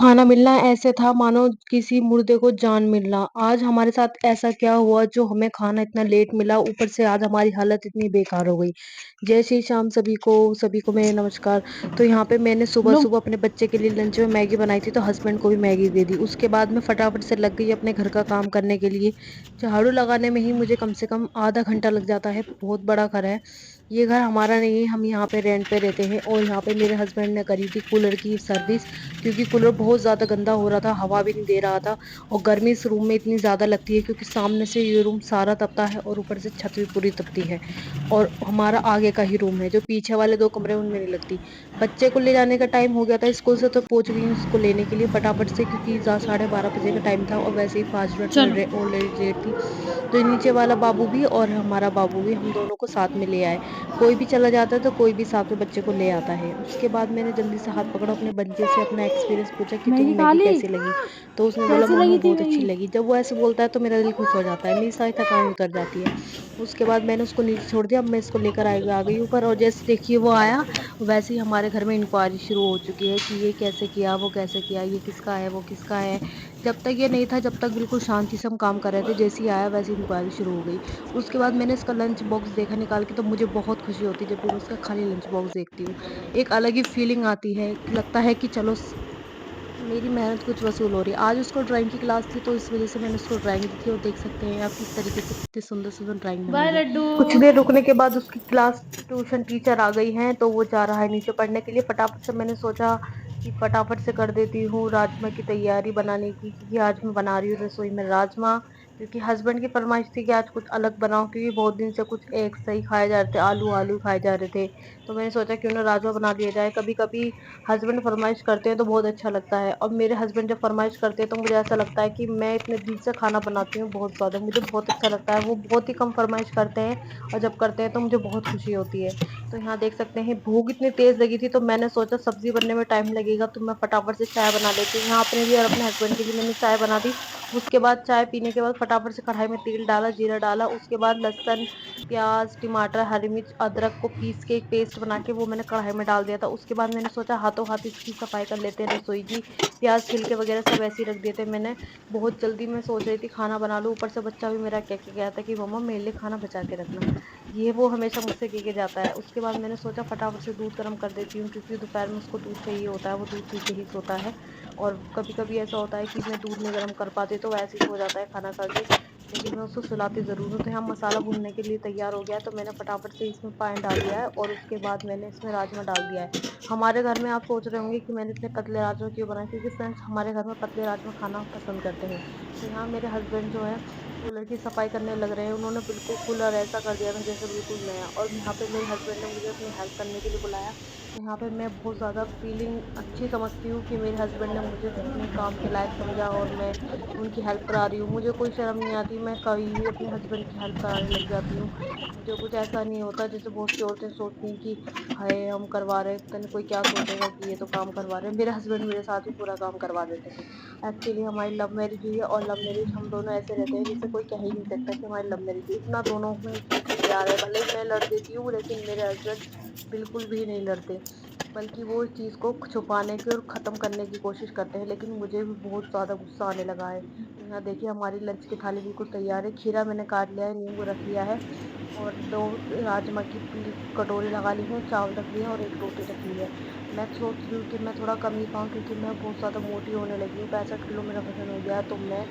खाना मिलना ऐसे था मानो किसी मुर्दे को जान मिलना। आज हमारे साथ ऐसा क्या हुआ जो हमें खाना इतना लेट मिला, ऊपर से आज हमारी हालत इतनी बेकार हो गई। जय श्री श्याम सभी को मेरे नमस्कार। तो यहाँ पे मैंने लो। सुबह-सुबह अपने बच्चे के लिए लंच में मैगी बनाई थी, तो हस्बैंड को भी मैगी दे दी। उसके बाद मैं फटाफट से लग गई अपने घर का काम करने के लिए। झाड़ू लगाने में ही मुझे कम से कम आधा घंटा लग जाता है, बहुत बड़ा घर है। ये घर हमारा नहीं है, हम यहाँ पे रेंट पे रहते हैं और यहाँ पे मेरे हस्बैंड ने करी थी कूलर की सर्विस, क्योंकि कूलर बहुत ज़्यादा गंदा हो रहा था, हवा भी नहीं दे रहा था और गर्मी इस रूम में इतनी ज़्यादा लगती है क्योंकि सामने से ये रूम सारा तपता है और ऊपर से छत भी पूरी तपती है। और हमारा आगे का ही रूम है, जो पीछे वाले 2 कमरे उनमें नहीं लगती। बच्चे को ले जाने का टाइम हो गया था स्कूल से, तो पहुँच गई हूँ उसको लेने के लिए फटाफट से, क्योंकि 12:30 बजे का टाइम था और वैसे ही 5 मिनट में चलो। ऑलरेडी लेट थी। तो नीचे वाला बाबू भी और हमारा बाबू भी, हम दोनों को साथ में ले आए। कोई भी चला जाता है तो कोई भी साथ में बच्चे को ले आता है। उसके बाद मैंने जल्दी से हाथ पकड़ा, अपने बच्चे से अपना एक्सपीरियंस पूछा कि मैगी तुम्हें खा मैगी ली? कैसी लगी? तो उसने बोला कैसी मम्मा लगी थी बहुत अच्छी मैगी? लगी। जब वो ऐसे बोलता है तो मेरा दिल खुश हो जाता है, मेरी सारी थकान उतर जाती है। उसके बाद मैंने उसको नीचे छोड़ दिया, अब मैं इसको लेकर आ गई ऊपर, और जैसे देखिए वो आया, वैसे ही हमारे घर में इंक्वायरी शुरू हो चुकी है कि ये कैसे किया, वो कैसे किया, ये किसका है, वो किसका है। जब तक ये नहीं था, जब तक बिल्कुल शांति से हम काम कर रहे थे, जैसे ही आया वैसे ही इंक्वायरी शुरू हो गई। उसके बाद मैंने इसका लंच बॉक्स देखा निकाल के, तो मुझे बहुत खुशी होती है जब भी मैं उसका खाली लंच बॉक्स देखती हूँ। एक अलग ही फीलिंग आती है, कि लगता है कि चलो मेरी मेहनत कुछ वसूल हो रही है। आज उसको ड्राइंग की क्लास थी, तो इस वजह से मैंने उसको ड्राइंग दी थी, और देख सकते हैं आप किस तरीके से कितनी सुंदर सुंदर ड्राइंग बनाई बाय है। लड्डू। कुछ देर रुकने के बाद उसकी क्लास ट्यूशन टीचर आ गई हैं, तो वो जा रहा है नीचे पढ़ने के लिए। फटाफट से मैंने सोचा कि फटाफट से कर देती हूँ राजमा की तैयारी बनाने की, क्योंकि आज मैं बना रही हूँ रसोई में राजमा, क्योंकि हस्बैंड की फरमाइश थी कि आज कुछ अलग बनाओ, क्योंकि बहुत दिन से कुछ एक सही खाए जा रहे थे, आलू आलू खाए जा रहे थे। तो मैंने सोचा क्यों ना राजमा बना लिया जाए। कभी कभी हस्बैंड फरमाइश करते हैं तो बहुत अच्छा लगता है, और मेरे हस्बैंड जब फरमाइश करते हैं तो मुझे ऐसा लगता है कि मैं इतने दिल से खाना बनाती हूँ, बहुत ज़्यादा मुझे बहुत अच्छा लगता है। वो बहुत ही कम फरमाइश करते हैं, और जब करते हैं तो मुझे बहुत खुशी होती है। तो यहाँ देख सकते हैं भूख इतनी तेज़ लगी थी, तो मैंने सोचा सब्जी बनने में टाइम लगेगा, तो मैं फटाफट से चाय बना लेती हूँ। यहाँ अपने लिए और अपने हस्बैंड के लिए मैंने चाय बना दी। उसके बाद चाय पीने के बाद फटाफट से कढ़ाई में तेल डाला, जीरा डाला, उसके बाद लहसुन, प्याज, टमाटर, हरी मिर्च, अदरक को पीस के एक पेस्ट बना के वो मैंने कढ़ाई में डाल दिया था। उसके बाद मैंने सोचा हाथों हाथ इसकी सफाई कर लेते हैं रसोई की। प्याज छिलके वगैरह सब ऐसे ही रख दिए थे मैंने। बहुत जल्दी मैं सोच रही थी खाना बना लूं, ऊपर से बच्चा भी मेरा कह के गया था कि मम्मा मेरे लिए खाना बचा के रखना। ये वो हमेशा मुझसे कह के जाता है। उसके बाद मैंने सोचा फटाफट से दूध गर्म कर देती हूँ, क्योंकि दोपहर में उसको दूध चाहिए होता है, वो दूध पी के ही सोता है। और कभी कभी ऐसा होता है कि मैं दूध नहीं गर्म कर पाती, तो वैसे ही सो जाता है खाना खा के, लेकिन मैं उसको सुलाती ज़रूर हूँ। तो यहाँ मसाला भूनने के लिए तैयार हो गया है, तो मैंने फटाफट से इसमें पानी डाल दिया है, और उसके बाद मैंने इसमें राजमा डाल दिया है। हमारे घर में आप सोच रहे होंगे कि मैंने इतने पतले राजमा क्यों बनाए, क्योंकि फ्रेंड्स हमारे घर में पतले राजमा खाना पसंद करते हैं। तो यहाँ मेरे हस्बैंड जो है कूलर की सफाई करने लग रहे हैं। उन्होंने बिल्कुल कूलर ऐसा कर दिया था जैसे बिल्कुल नया, और यहाँ पे मेरे हस्बैंड ने मुझे अपनी हेल्प करने के लिए बुलाया। तो यहाँ पे मैं बहुत ज़्यादा फीलिंग अच्छी समझती हूँ कि मेरे हस्बैंड ने मुझे अपने काम के लायक समझा, और मैं उनकी हेल्प करा रही हूँ। मुझे कोई शर्म नहीं आती, मैं कभी भी अपने हस्बैंड की हेल्प कराने लग जाती हूँ। मुझे कुछ ऐसा नहीं होता जैसे बहुत सी औरतें सोचती हैं कि हाय हम करवा रहे हैं, पता नहीं कोई क्या सोचेगा कि ये तो काम करवा रहे हैं। मेरे हस्बैंड मेरे साथ ही पूरा काम करवा देते हैं। एक्चुअली हमारी लव मैरिज हुई है, और लव मैरिज हम दोनों ऐसे रहते हैं जैसे कोई कह ही नहीं सकता कि हमारी लव मैरिज हुई। इतना दोनों में एक दूसरे से प्यार है, भले ही मैं लड़ देती हूँ लेकिन मेरे हस्बैंड बिल्कुल भी नहीं लड़ते, बल्कि वो इस चीज़ को छुपाने की और ख़त्म करने की कोशिश करते हैं। लेकिन मुझे भी बहुत ज़्यादा गुस्सा आने लगा है। तो यहाँ देखिए हमारी लंच की थाली बिल्कुल तैयार है। खीरा मैंने काट लिया है, नींबू रख लिया है, और 2 राजमा की कटोरी लगा ली है, चावल रख लिया, और 1 रोटी रख ली है। मैं सोच रही हूँ कि मैं थोड़ा कम ही खाऊँ, क्योंकि मैं बहुत ज़्यादा मोटी होने लगी हूँ, 65 किलो मेरा वज़न हो गया है। तो मैं